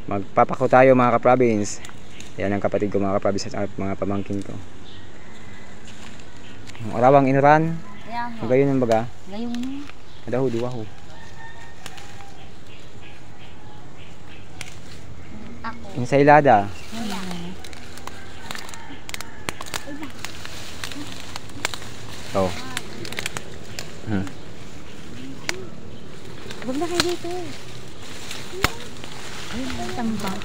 Magpapako tayo mga ka-province. Yan ang kapatid ko mga ka-province at mga pamangkin ko. Orawang inuran. Gayon yung baga. Gayon. Adaho duwaho. Ako. Insailada. Oh. Huwag na kayo dito. Ay, tambang.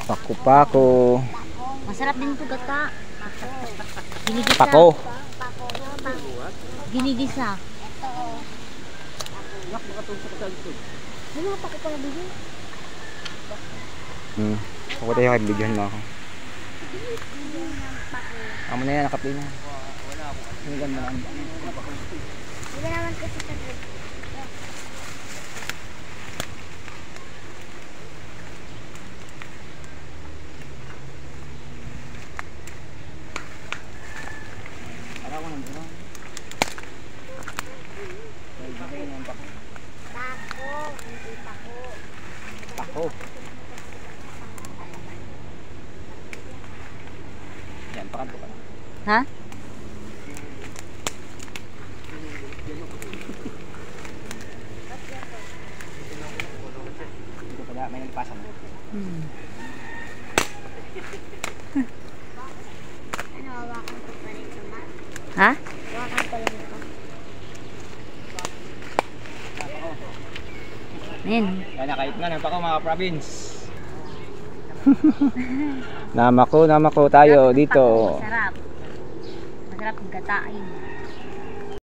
Pako-pako. Masarap din ito gata. Ginigisa. Pako. Ginigisa. May mga pako pala dito. Ako tayo kay videohan mo ako. Amo na yan, nakaplay na. Hinigan mo lang. Hindi naman kasi ito. Pako. Yan, pakanto ka na. Ha? Dito pala, may nagpasa mo. Ano, hawakan ko pa rin ito, ma? Ha? Hawakan ko lang ito. Ayan. Yan, nakait na. Nagpako mga province. Namako tayo dito. Masarap. Masarap yung gatain.